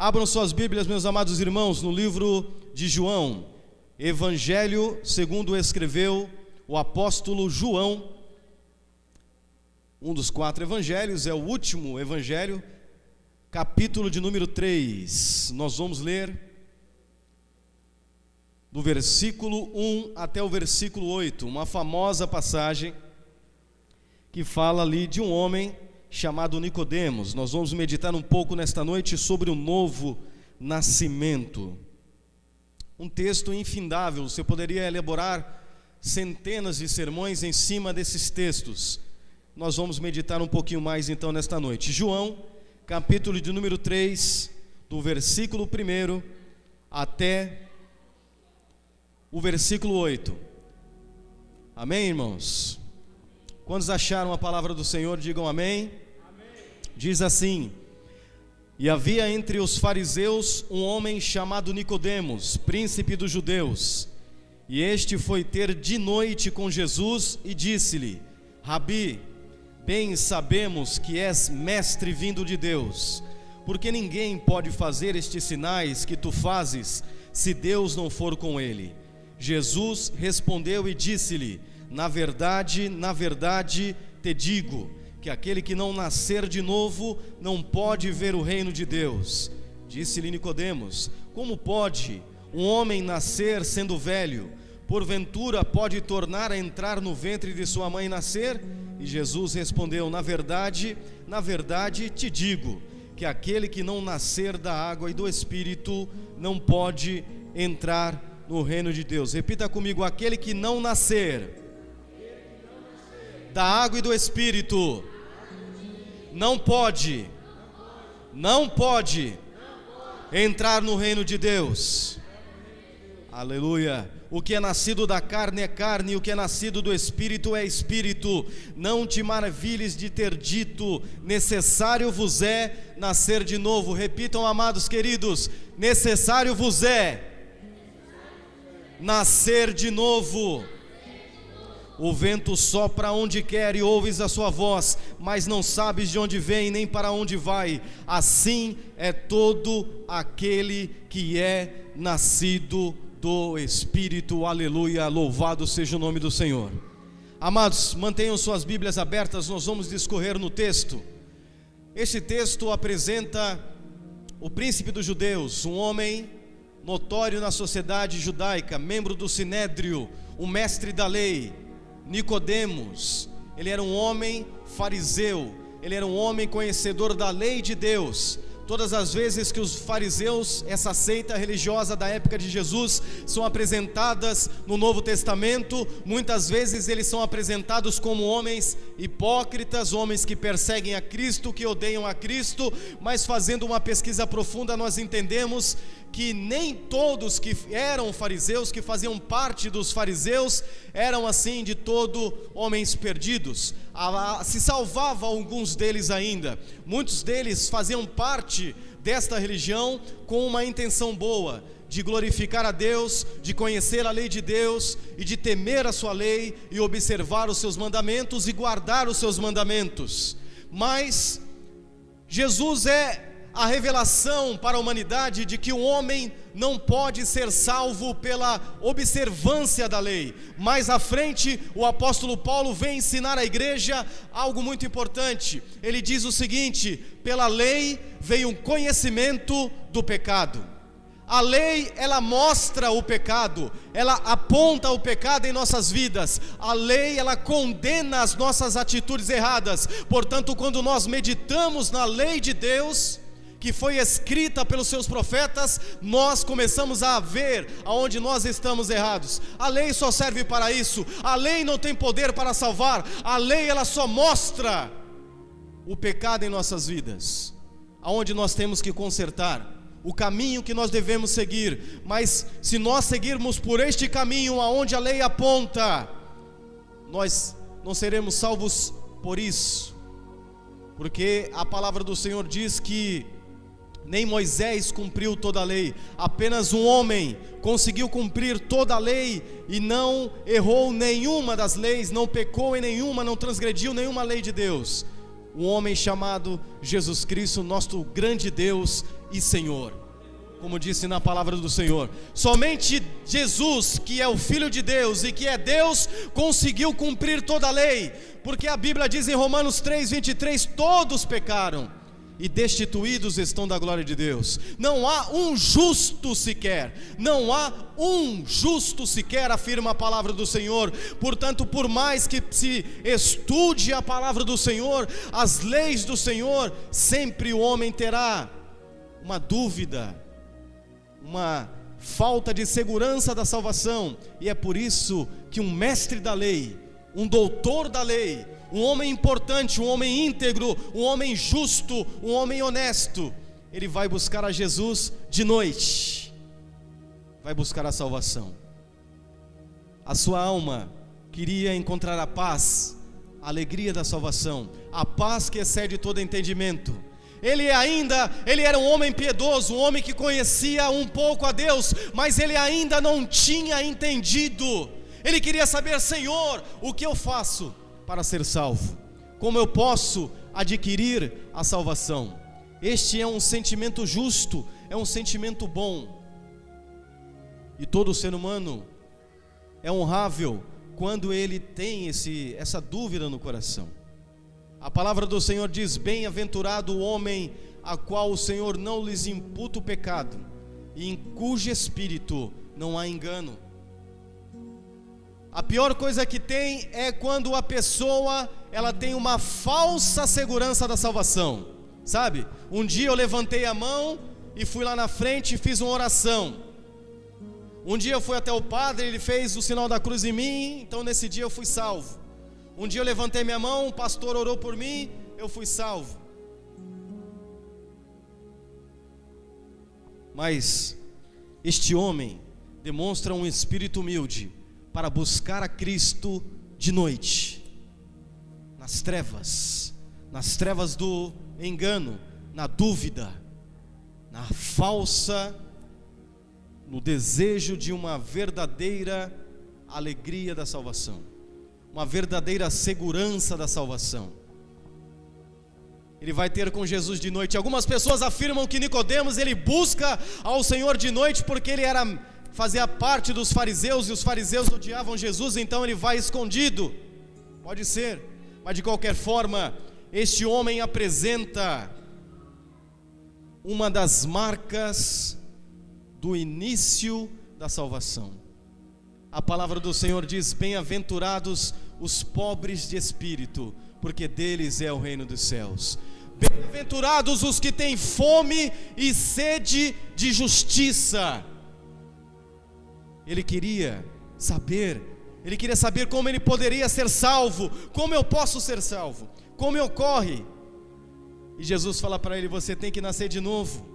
Abram suas Bíblias, meus amados irmãos, no livro de João, Evangelho segundo escreveu o apóstolo João, um dos 4 evangelhos, é o último evangelho, capítulo de número 3. Nós vamos ler do versículo 1 até o versículo 8, uma famosa passagem que fala ali de um homem chamado Nicodemos. Nós vamos meditar um pouco nesta noite sobre o novo nascimento. Um texto infindável, você poderia elaborar centenas de sermões em cima desses textos. Nós vamos meditar um pouquinho mais então nesta noite. João, capítulo de número 3, do versículo 1 até o versículo 8. Amém, irmãos? Quantos acharam a palavra do Senhor, digam amém. Amém. Diz assim: E havia entre os fariseus um homem chamado Nicodemos, príncipe dos judeus. E este foi ter de noite com Jesus e disse-lhe: Rabi, bem sabemos que és mestre vindo de Deus, porque ninguém pode fazer estes sinais que tu fazes, se Deus não for com ele. Jesus respondeu e disse-lhe: na verdade, te digo, que aquele que não nascer de novo, não pode ver o reino de Deus. Disse-lhe Nicodemos: como pode um homem nascer sendo velho? Porventura pode tornar a entrar no ventre de sua mãe e nascer? E Jesus respondeu: na verdade, te digo, que aquele que não nascer da água e do Espírito, não pode entrar no reino de Deus. Repita comigo: aquele que não nascer da água e do Espírito, não pode entrar no reino de Deus. Aleluia. O que é nascido da carne é carne, e o que é nascido do Espírito é Espírito. Não te maravilhes de ter dito: necessário vos é nascer de novo. Repitam, amados queridos: necessário vos é nascer de novo. O vento sopra onde quer e ouves a sua voz, mas não sabes de onde vem nem para onde vai. Assim é todo aquele que é nascido do Espírito. Aleluia, louvado seja o nome do Senhor. Amados, mantenham suas Bíblias abertas, nós vamos discorrer no texto. Este texto apresenta o príncipe dos judeus, um homem notório na sociedade judaica, membro do Sinédrio, o mestre da lei, Nicodemos. Ele era um homem fariseu, ele era um homem conhecedor da lei de Deus. Todas as vezes que os fariseus, essa seita religiosa da época de Jesus, são apresentadas no Novo Testamento, muitas vezes eles são apresentados como homens hipócritas, homens que perseguem a Cristo, que odeiam a Cristo. Mas fazendo uma pesquisa profunda, nós entendemos que nem todos que eram fariseus, que faziam parte dos fariseus, eram assim de todo homens perdidos. Se salvava alguns deles ainda. Muitos deles faziam parte desta religião com uma intenção boa, de glorificar a Deus, de conhecer a lei de Deus e de temer a sua lei e observar os seus mandamentos e guardar os seus mandamentos. Mas Jesus é a revelação para a humanidade de que o homem não pode ser salvo pela observância da lei. Mais à frente, o apóstolo Paulo vem ensinar à igreja algo muito importante. Ele diz o seguinte: pela lei veio um conhecimento do pecado. A lei, ela mostra o pecado, ela aponta o pecado em nossas vidas. A lei, ela condena as nossas atitudes erradas. Portanto, quando nós meditamos na lei de Deus, que foi escrita pelos seus profetas, nós começamos a ver aonde nós estamos errados. A lei só serve para isso. A lei não tem poder para salvar. A lei, ela só mostra o pecado em nossas vidas, aonde nós temos que consertar, o caminho que nós devemos seguir. Mas se nós seguirmos por este caminho aonde a lei aponta, nós não seremos salvos por isso, porque a palavra do Senhor diz que nem Moisés cumpriu toda a lei, apenas um homem conseguiu cumprir toda a lei e não errou nenhuma das leis, não pecou em nenhuma, não transgrediu nenhuma lei de Deus. um homem chamado Jesus Cristo, nosso grande Deus e Senhor. Como disse na palavra do Senhor, somente Jesus, que é o Filho de Deus e que é Deus, conseguiu cumprir toda a lei, porque a Bíblia diz em Romanos 3:23, todos pecaram e destituídos estão da glória de Deus. Não há um justo sequer, não há um justo sequer, afirma a palavra do Senhor. Portanto, por mais que se estude a palavra do Senhor, as leis do Senhor, sempre o homem terá uma dúvida, uma falta de segurança da salvação. E é por isso que um mestre da lei, um doutor da lei, um homem importante, um homem íntegro, um homem justo, um homem honesto, ele vai buscar a Jesus de noite, vai buscar a salvação. A sua alma queria encontrar a paz, a alegria da salvação, a paz que excede todo entendimento. Ele era um homem piedoso, um homem que conhecia um pouco a Deus, mas ele ainda não tinha entendido. Ele queria saber: Senhor, o que eu faço para ser salvo? Como eu posso adquirir a salvação? Este é um sentimento justo, é um sentimento bom. E todo ser humano é honrável quando ele tem essa dúvida no coração. A palavra do Senhor diz: bem-aventurado o homem a qual o Senhor não lhes imputa o pecado, e em cujo espírito não há engano. A pior coisa que tem é quando a pessoa, ela tem uma falsa segurança da salvação, sabe? Um dia eu levantei a mão e fui lá na frente e fiz uma oração. Um dia eu fui até o padre, ele fez o sinal da cruz em mim, então nesse dia eu fui salvo. Um dia eu levantei minha mão, o pastor orou por mim, eu fui salvo. Mas este homem demonstra um espírito humilde para buscar a Cristo de noite, nas trevas do engano, na dúvida, no desejo de uma verdadeira alegria da salvação, uma verdadeira segurança da salvação. Ele vai ter com Jesus de noite. Algumas pessoas afirmam que Nicodemos, ele busca ao Senhor de noite porque ele fazia parte dos fariseus, e os fariseus odiavam Jesus, então ele vai escondido. Pode ser, mas de qualquer forma, este homem apresenta uma das marcas do início da salvação. A palavra do Senhor diz: bem-aventurados os pobres de espírito, porque deles é o reino dos céus. Bem-aventurados os que têm fome e sede de justiça. Ele queria saber como ele poderia ser salvo. Como eu posso ser salvo? Como ocorre? E Jesus fala para ele: você tem que nascer de novo.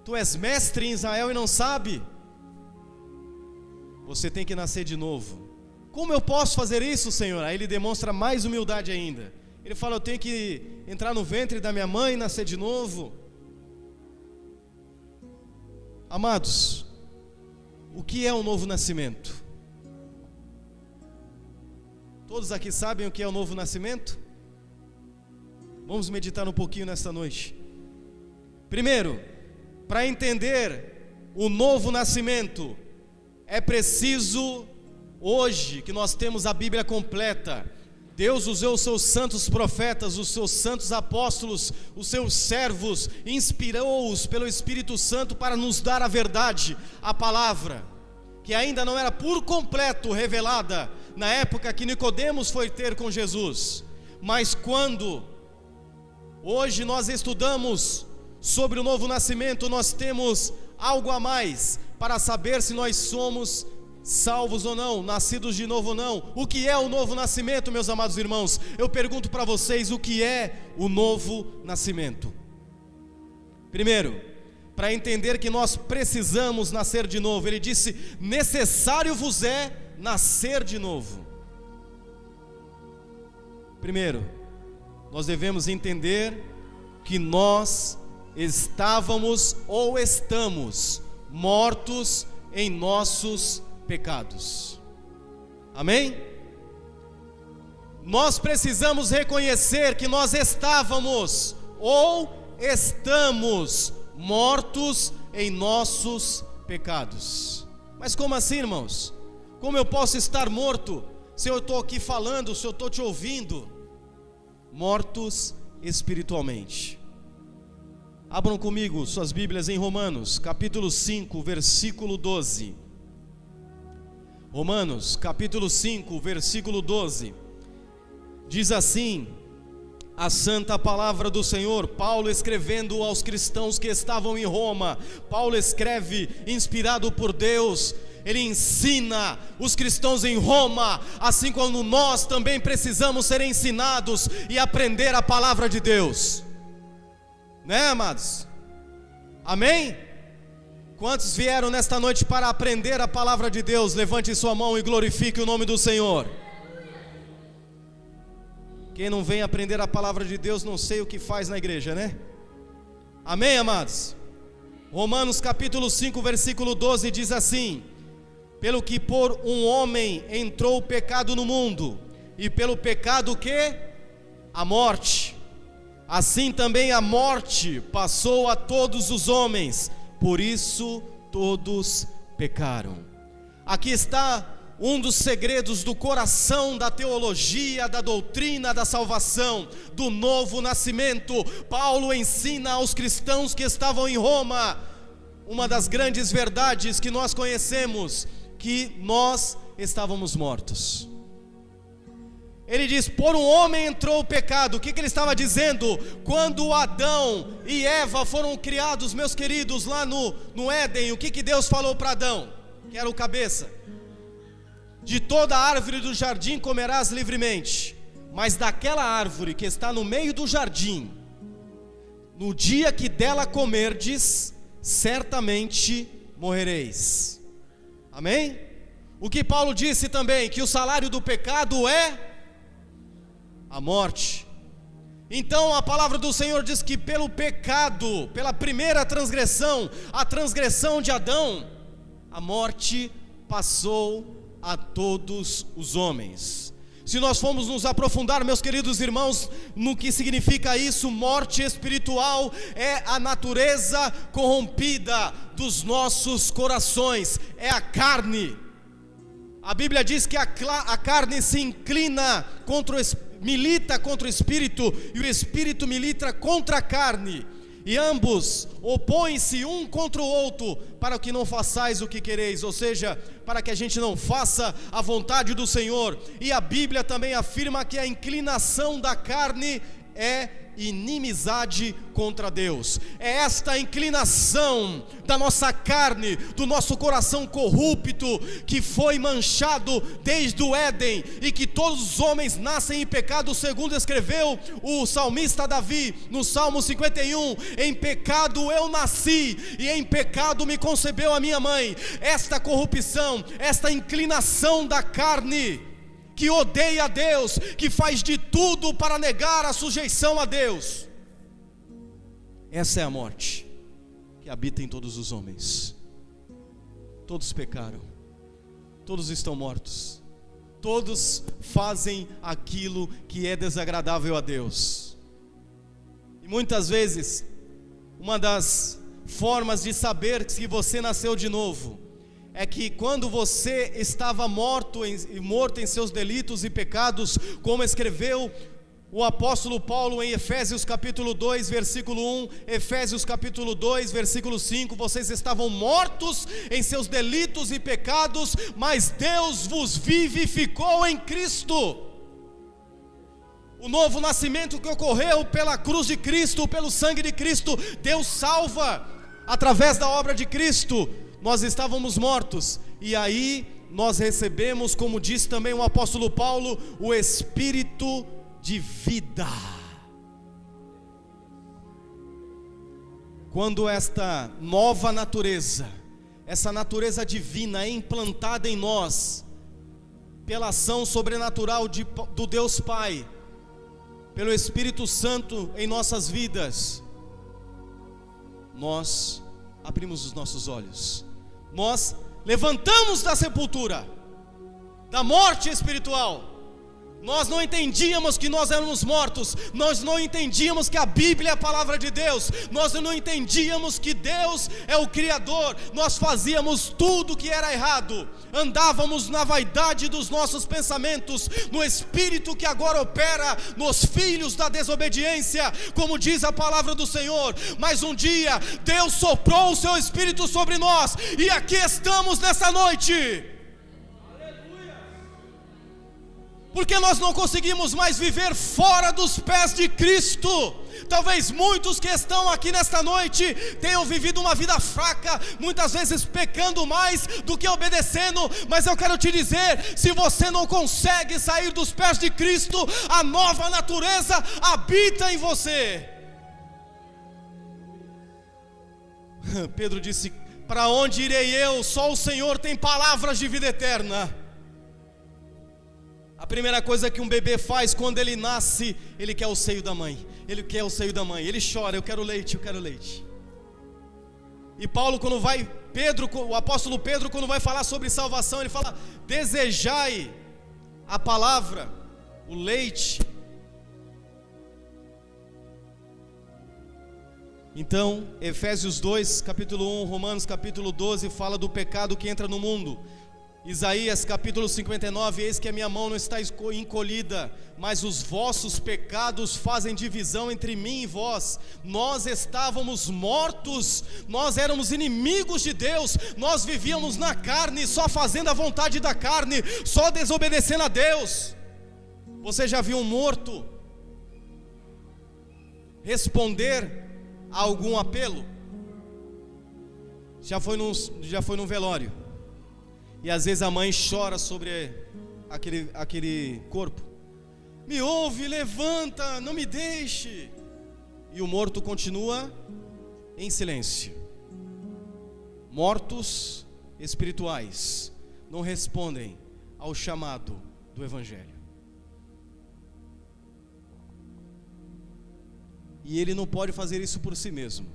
Tu és mestre em Israel e não sabe? Você tem que nascer de novo. Como eu posso fazer isso, Senhor? Aí ele demonstra mais humildade ainda. Ele fala: eu tenho que entrar no ventre da minha mãe e nascer de novo. Amados, o que é o novo nascimento? Todos aqui sabem o que é o novo nascimento? Vamos meditar um pouquinho nesta noite. Primeiro, para entender o novo nascimento, é preciso, hoje que nós temos a Bíblia completa, Deus usou os seus santos profetas, os seus santos apóstolos, os seus servos, inspirou-os pelo Espírito Santo para nos dar a verdade, a palavra, que ainda não era por completo revelada na época que Nicodemos foi ter com Jesus. Mas quando hoje nós estudamos sobre o novo nascimento, nós temos algo a mais para saber se nós somos salvos ou não, nascidos de novo ou não. O que é o novo nascimento, meus amados irmãos? Eu pergunto para vocês: o que é o novo nascimento? Primeiro, para entender que nós precisamos nascer de novo, ele disse: necessário vos é nascer de novo. Primeiro, nós devemos entender que nós estávamos ou estamos mortos em nossos pecados. Amém? nós precisamos reconhecer que nós estávamos ou estamos mortos em nossos pecados. Mas como assim, irmãos? Como eu posso estar morto se eu estou aqui falando, se eu estou te ouvindo? Mortos espiritualmente. Abram comigo suas Bíblias em Romanos, capítulo 5, versículo 12. Romanos, capítulo 5, versículo 12. Diz assim a santa palavra do Senhor, Paulo escrevendo aos cristãos que estavam em Roma. Paulo escreve inspirado por Deus. Ele ensina os cristãos em Roma, assim como nós também precisamos ser ensinados e aprender a palavra de Deus, né, amados? Amém? Quantos vieram nesta noite para aprender a palavra de Deus? Levante sua mão e glorifique o nome do Senhor. Quem não vem aprender a palavra de Deus, não sei o que faz na igreja, né? Amém, amados? Romanos capítulo 5, versículo 12 diz assim: pelo que por um homem entrou o pecado no mundo, e pelo pecado o quê? A morte. Assim também a morte passou a todos os homens, por isso todos pecaram. Aqui está um dos segredos do coração da teologia, da doutrina da salvação, do novo nascimento. Paulo ensina aos cristãos que estavam em Roma uma das grandes verdades que nós conhecemos, que nós estávamos mortos. Ele diz, por um homem entrou o pecado. O que ele estava dizendo? Quando Adão e Eva foram criados, meus queridos, lá no Éden, o que Deus falou para Adão? Que era o cabeça: de toda árvore do jardim comerás livremente, mas daquela árvore que está no meio do jardim, no dia que dela comerdes, certamente morrereis. Amém? O que Paulo disse também, que o salário do pecado é a morte. Então a palavra do Senhor diz que pelo pecado, pela primeira transgressão, a transgressão de Adão, a morte passou a todos os homens. Se nós formos nos aprofundar, meus queridos irmãos, no que significa isso, morte espiritual é a natureza corrompida dos nossos corações, é a carne. A Bíblia diz que a carne se inclina milita contra o espírito, e o espírito milita contra a carne, e ambos opõem-se um contra o outro, para que não façais o que quereis, ou seja, para que a gente não faça a vontade do Senhor. E a Bíblia também afirma que a inclinação da carne é inimizade contra Deus. É esta inclinação da nossa carne, do nosso coração corrupto, que foi manchado desde o Éden, e que todos os homens nascem em pecado, segundo escreveu o salmista Davi no Salmo 51: em pecado eu nasci, e em pecado me concebeu a minha mãe. Esta corrupção, esta inclinação da carne, que odeia a Deus, que faz de tudo para negar a sujeição a Deus, essa é a morte que habita em todos os homens. Todos pecaram, todos estão mortos, todos fazem aquilo que é desagradável a Deus. E muitas vezes, uma das formas de saber que você nasceu de novo é que quando você estava morto em seus delitos e pecados, como escreveu o apóstolo Paulo em Efésios capítulo 2, versículo 1, Efésios capítulo 2, versículo 5, vocês estavam mortos em seus delitos e pecados, mas Deus vos vivificou em Cristo. O novo nascimento que ocorreu pela cruz de Cristo, pelo sangue de Cristo, Deus salva através da obra de Cristo. Nós estávamos mortos, e aí nós recebemos, como diz também o apóstolo Paulo, o Espírito de vida. Quando esta nova natureza, essa natureza divina é implantada em nós, pela ação sobrenatural do Deus Pai, pelo Espírito Santo em nossas vidas, nós abrimos os nossos olhos, nós levantamos da sepultura, da morte espiritual, Nós não entendíamos que nós éramos mortos, nós não entendíamos que a Bíblia é a palavra de Deus, nós não entendíamos que Deus é o Criador, nós fazíamos tudo que era errado, andávamos na vaidade dos nossos pensamentos, no espírito que agora opera nos filhos da desobediência, como diz a palavra do Senhor. Mas um dia Deus soprou o seu Espírito sobre nós, e aqui estamos nessa noite. Porque nós não conseguimos mais viver fora dos pés de Cristo. Talvez muitos que estão aqui nesta noite tenham vivido uma vida fraca, muitas vezes pecando mais do que obedecendo. Mas eu quero te dizer, se você não consegue sair dos pés de Cristo, a nova natureza habita em você. Pedro disse: para onde irei eu? Só o Senhor tem palavras de vida eterna. A primeira coisa que um bebê faz quando ele nasce, ele quer o seio da mãe. Ele quer o seio da mãe, ele chora: eu quero leite, eu quero leite. E Paulo, quando vai, o apóstolo Pedro, quando vai falar sobre salvação, ele fala: desejai a palavra, o leite. Então, Efésios 2, capítulo 1, Romanos capítulo 12, fala do pecado que entra no mundo. Isaías capítulo 59, eis que a minha mão não está encolhida, mas os vossos pecados fazem divisão entre mim e vós. Nós estávamos mortos, nós éramos inimigos de Deus, nós vivíamos na carne, só fazendo a vontade da carne, só desobedecendo a Deus. Você já viu um morto responder a algum apelo? Já foi num velório, e às vezes a mãe chora sobre aquele corpo: me ouve, levanta, não me deixe. E o morto continua em silêncio. Mortos espirituais não respondem ao chamado do Evangelho. E ele não pode fazer isso por si mesmo.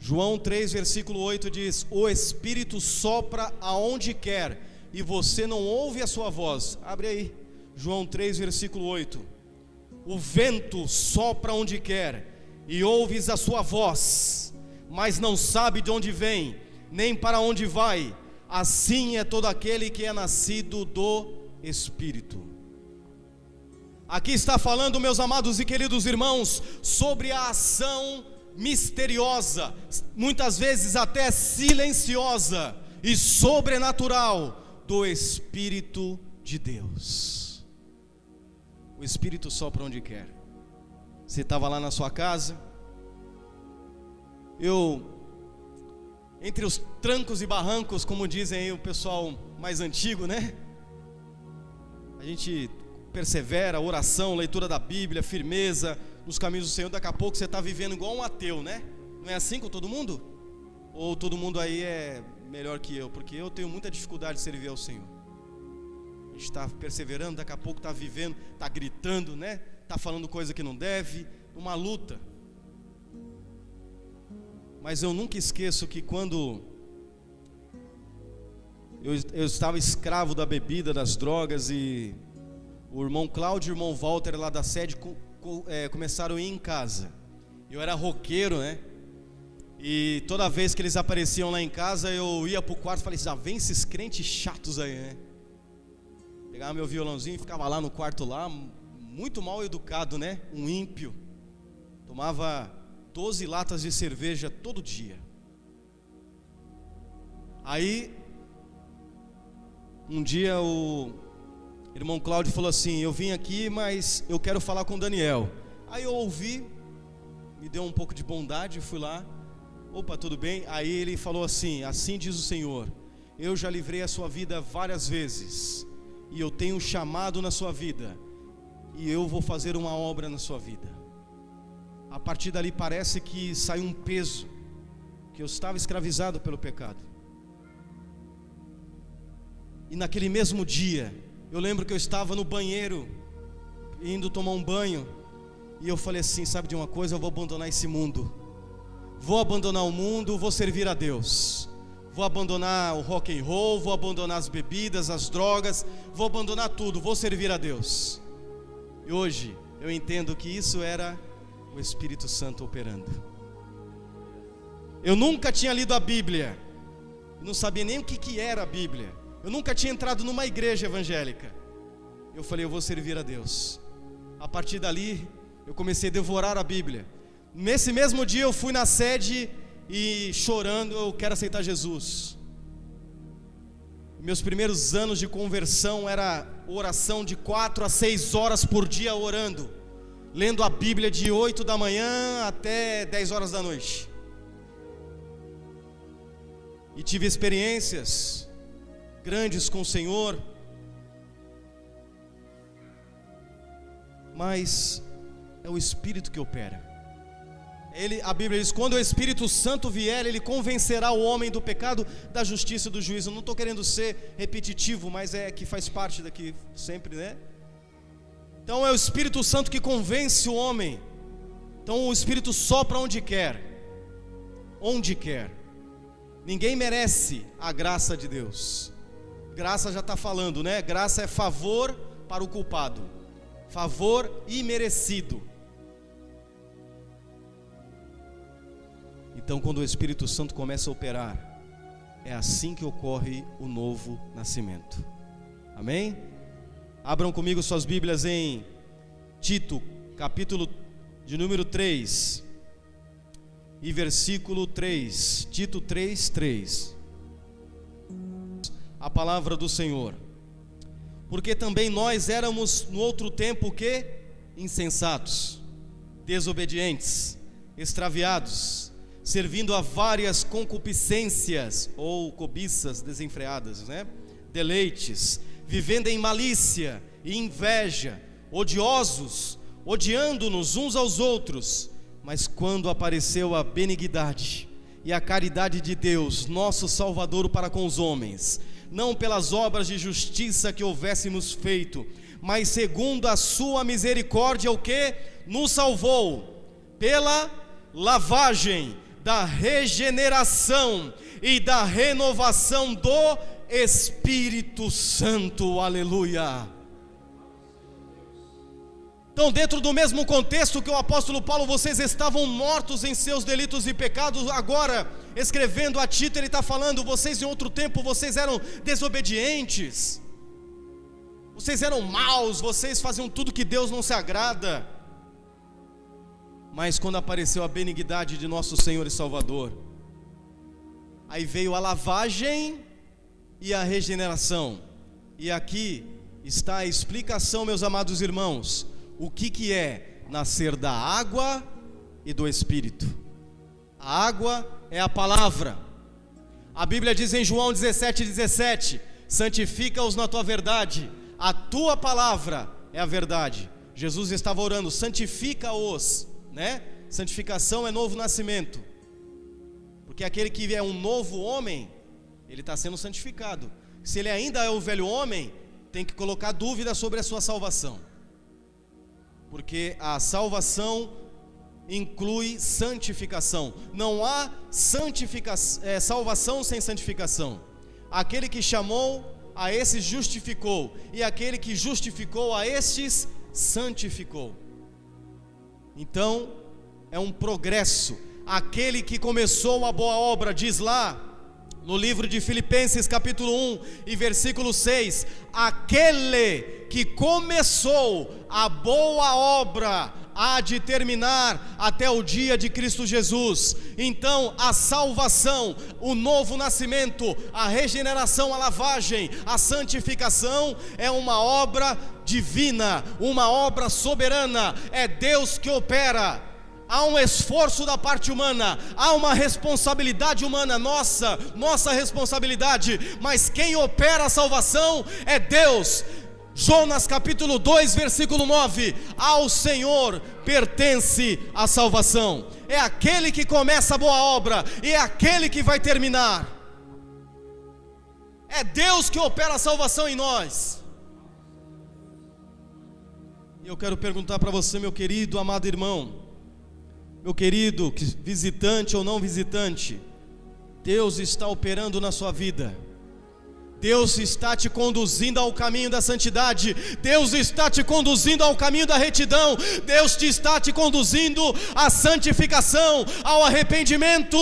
João 3, versículo 8 diz: o Espírito sopra aonde quer, e você não ouve a sua voz. Abre aí, João 3, versículo 8. O vento sopra onde quer, e ouves a sua voz, mas não sabe de onde vem, nem para onde vai. Assim é todo aquele que é nascido do Espírito. Aqui está falando, meus amados e queridos irmãos, sobre a ação misteriosa, muitas vezes até silenciosa e sobrenatural do Espírito de Deus. O Espírito sopra onde quer. Você estava lá na sua casa, entre os trancos e barrancos, como dizem aí o pessoal mais antigo, né? A gente persevera, oração, leitura da Bíblia, firmeza nos caminhos do Senhor. Daqui a pouco você está vivendo igual um ateu, né? Não é assim com todo mundo? Ou todo mundo aí é melhor que eu? Porque eu tenho muita dificuldade de servir ao Senhor. A gente está perseverando, daqui a pouco está vivendo, está gritando, né? Está falando coisa que não deve, uma luta. Mas eu nunca esqueço que quando eu estava escravo da bebida, das drogas, e o irmão Cláudio e o irmão Walter lá da sede começaram a ir em casa. Eu era roqueiro, né? E toda vez que eles apareciam lá em casa, eu ia pro quarto e falei: já vem esses crentes chatos aí, né? Pegava meu violãozinho e ficava lá no quarto lá, muito mal educado, né? Um ímpio. Tomava 12 latas de cerveja todo dia. Aí um dia o irmão Cláudio falou assim: eu vim aqui, mas eu quero falar com o Daniel. Aí eu ouvi, me deu um pouco de bondade, fui lá. Opa, tudo bem? Aí ele falou assim: assim diz o Senhor, eu já livrei a sua vida várias vezes, e eu tenho um chamado na sua vida, e eu vou fazer uma obra na sua vida. A partir dali parece que saiu um peso, que eu estava escravizado pelo pecado. E naquele mesmo dia, eu lembro que eu estava no banheiro, indo tomar um banho, e eu falei assim: sabe de uma coisa, eu vou abandonar esse mundo. Vou abandonar o mundo, vou servir a Deus. vou abandonar o rock and roll, vou abandonar as bebidas, as drogas, vou abandonar tudo, vou servir a Deus. E hoje eu entendo que isso era o Espírito Santo operando. Eu nunca tinha lido a Bíblia, não sabia nem o que era a Bíblia, eu nunca tinha entrado numa igreja evangélica. Eu falei, eu vou servir a Deus. A partir dali eu comecei a devorar a Bíblia. Nesse mesmo dia eu fui na sede e chorando, eu quero aceitar Jesus. Meus primeiros anos de conversão era oração de 4 a 6 horas por dia orando, lendo a Bíblia de 8 da manhã até 10 horas da noite. E tive experiências grandes com o Senhor, mas é o Espírito que opera. A Bíblia diz, quando o Espírito Santo vier, Ele convencerá o homem do pecado, da justiça e do juízo. Não estou querendo ser repetitivo, mas é que faz parte daqui sempre, né? Então é o Espírito Santo que convence o homem. Então o Espírito sopra onde quer. Onde quer. Ninguém merece a graça de Deus. Graça já está falando, né? Graça é favor para o culpado. Favor imerecido. Então, quando o Espírito Santo começa a operar, é assim que ocorre o novo nascimento. Amém? Abram comigo suas Bíblias em Tito, capítulo de número 3 e versículo 3. Tito 3:3. A palavra do Senhor. Porque também nós éramos no outro tempo o quê? Insensatos, desobedientes, extraviados, servindo a várias concupiscências ou cobiças desenfreadas, né? Deleites, vivendo em malícia e inveja, odiosos, odiando-nos uns aos outros. Mas quando apareceu a benignidade e a caridade de Deus, nosso Salvador, para com os homens, não pelas obras de justiça que houvéssemos feito, mas segundo a sua misericórdia, o que? Nos salvou pela lavagem da regeneração e da renovação do Espírito Santo. Aleluia. Então, dentro do mesmo contexto que o apóstolo Paulo, vocês estavam mortos em seus delitos e pecados. Agora, escrevendo a Tito, ele está falando, vocês em outro tempo, vocês eram desobedientes, vocês eram maus, vocês faziam tudo que Deus não se agrada. Mas quando apareceu a benignidade de nosso Senhor e Salvador, aí veio a lavagem e a regeneração. E aqui está a explicação, meus amados irmãos, o que é nascer da água e do Espírito. A água é a palavra. A Bíblia diz em João 17:17, santifica-os na tua verdade, a tua palavra é a verdade. Jesus estava orando, santifica-os, né? Santificação é novo nascimento, porque aquele que é um novo homem, ele está sendo santificado. Se ele ainda é o velho homem, tem que colocar dúvida sobre a sua salvação, porque a salvação inclui santificação. Não há salvação sem santificação. Aquele que chamou, a esses justificou, e aquele que justificou, a estes santificou. Então é um progresso. Aquele que começou a boa obra, diz lá no livro de Filipenses capítulo 1 e versículo 6, aquele que começou a boa obra há de terminar até o dia de Cristo Jesus. Então a salvação, o novo nascimento, a regeneração, a lavagem, a santificação é uma obra divina, uma obra soberana. É Deus que opera. Há um esforço da parte humana, há uma responsabilidade humana, nossa responsabilidade, mas quem opera a salvação é Deus. Jonas capítulo 2 versículo 9, ao Senhor pertence a salvação. É aquele que começa a boa obra e é aquele que vai terminar. É Deus que opera a salvação em nós. E eu quero perguntar para você, meu querido, amado irmão, meu querido visitante ou não visitante, Deus está operando na sua vida. Deus está te conduzindo ao caminho da santidade. Deus está te conduzindo ao caminho da retidão. Deus está te conduzindo à santificação, ao arrependimento.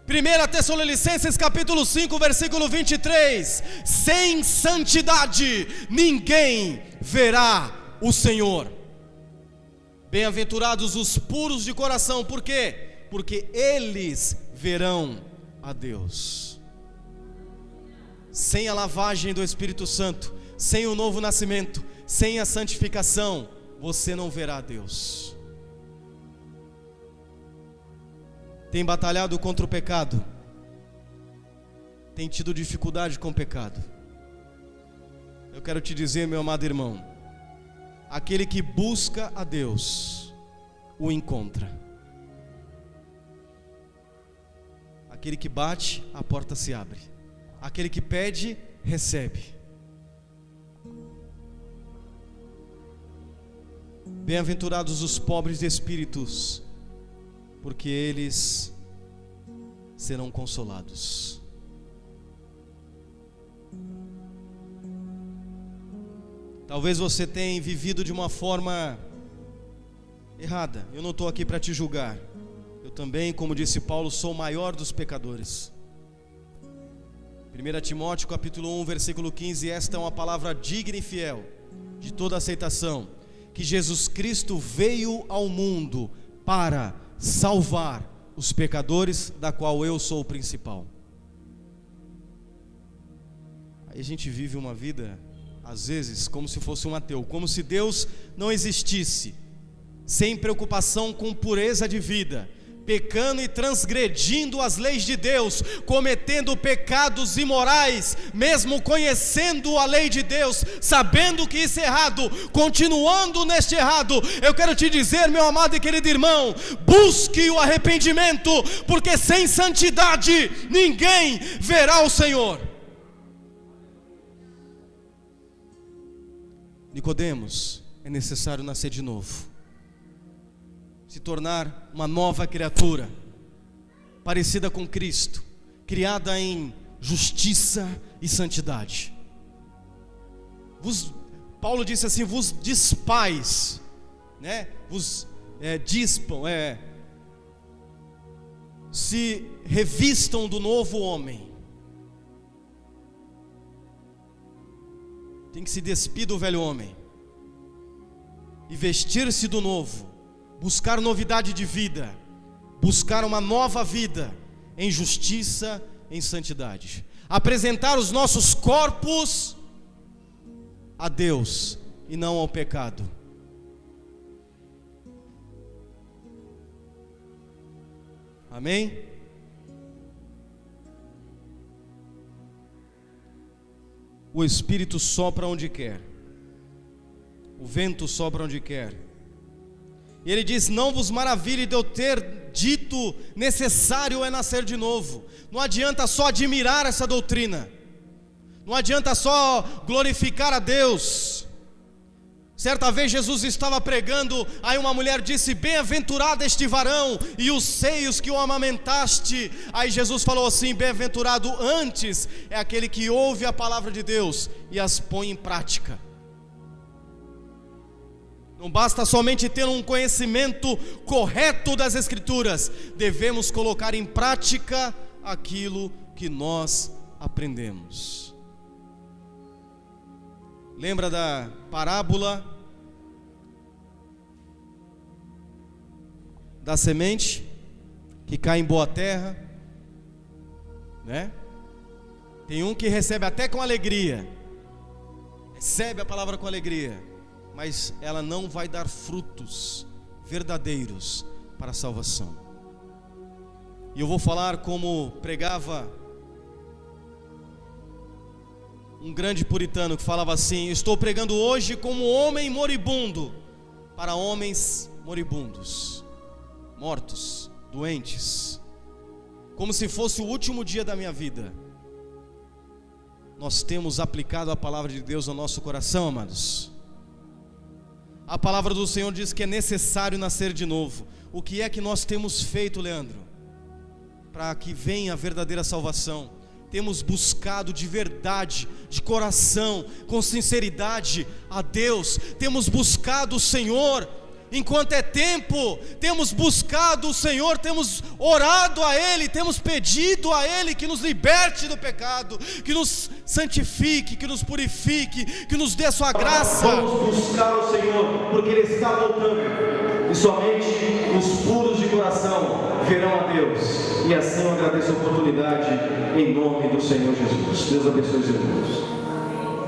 1 Tessalonicenses capítulo 5, versículo 23: sem santidade ninguém verá o Senhor. Bem-aventurados os puros de coração. Por quê? Porque eles verão a Deus. Sem a lavagem do Espírito Santo, sem o novo nascimento, sem a santificação, você não verá a Deus. Tem batalhado contra o pecado? Tem tido dificuldade com o pecado? Eu quero te dizer, meu amado irmão, aquele que busca a Deus, o encontra. Aquele que bate, a porta se abre. Aquele que pede, recebe. Bem-aventurados os pobres de espíritos, porque eles serão consolados. Talvez você tenha vivido de uma forma errada. Eu não estou aqui para te julgar. Eu também, como disse Paulo, sou o maior dos pecadores. 1 Timóteo capítulo 1, versículo 15: esta é uma palavra digna e fiel de toda aceitação, que Jesus Cristo veio ao mundo para salvar os pecadores, da qual eu sou o principal. Aí a gente vive uma vida, às vezes, como se fosse um ateu, como se Deus não existisse, sem preocupação com pureza de vida, pecando e transgredindo as leis de Deus, cometendo pecados imorais, mesmo conhecendo a lei de Deus, sabendo que isso é errado, continuando neste errado. Eu quero te dizer, meu amado e querido irmão, busque o arrependimento, porque sem santidade ninguém verá o Senhor. Nicodemos, é necessário nascer de novo, se tornar uma nova criatura, parecida com Cristo, criada em justiça e santidade. Paulo disse assim: vos despais, né? Vos dispam, se revistam do novo homem. Tem que se despir do velho homem e vestir-se do novo. Buscar novidade de vida, buscar uma nova vida em justiça, em santidade. Apresentar os nossos corpos a Deus e não ao pecado. Amém? O Espírito sopra onde quer, o vento sopra onde quer. E ele diz: não vos maravilhe de eu ter dito, necessário é nascer de novo. Não adianta só admirar essa doutrina, não adianta só glorificar a Deus. Certa vez Jesus estava pregando, aí uma mulher disse: bem-aventurado este varão e os seios que o amamentaste. Aí Jesus falou assim: bem-aventurado antes é aquele que ouve a palavra de Deus e as põe em prática. Não basta somente ter um conhecimento correto das Escrituras, devemos colocar em prática aquilo que nós aprendemos. Lembra da parábola da semente que cai em boa terra, né? Tem um que recebe até com alegria, recebe a palavra com alegria, mas ela não vai dar frutos verdadeiros para a salvação. E eu vou falar como pregava um grande puritano, que falava assim: estou pregando hoje como homem moribundo para homens moribundos, mortos, doentes, como se fosse o último dia da minha vida. Nós temos aplicado a palavra de Deus ao nosso coração, amados? A palavra do Senhor diz que é necessário nascer de novo. O que é que nós temos feito, Leandro? para que venha a verdadeira salvação. Temos buscado de verdade, de coração, com sinceridade a Deus. Temos buscado o Senhor enquanto é tempo. Temos buscado o Senhor, temos orado a Ele, temos pedido a Ele que nos liberte do pecado, que nos santifique, que nos purifique, que nos dê a sua graça. Vamos buscar o Senhor, porque Ele está voltando, e somente os puros de coração verão a Deus. E assim eu agradeço a oportunidade, em nome do Senhor Jesus. Deus abençoe os irmãos.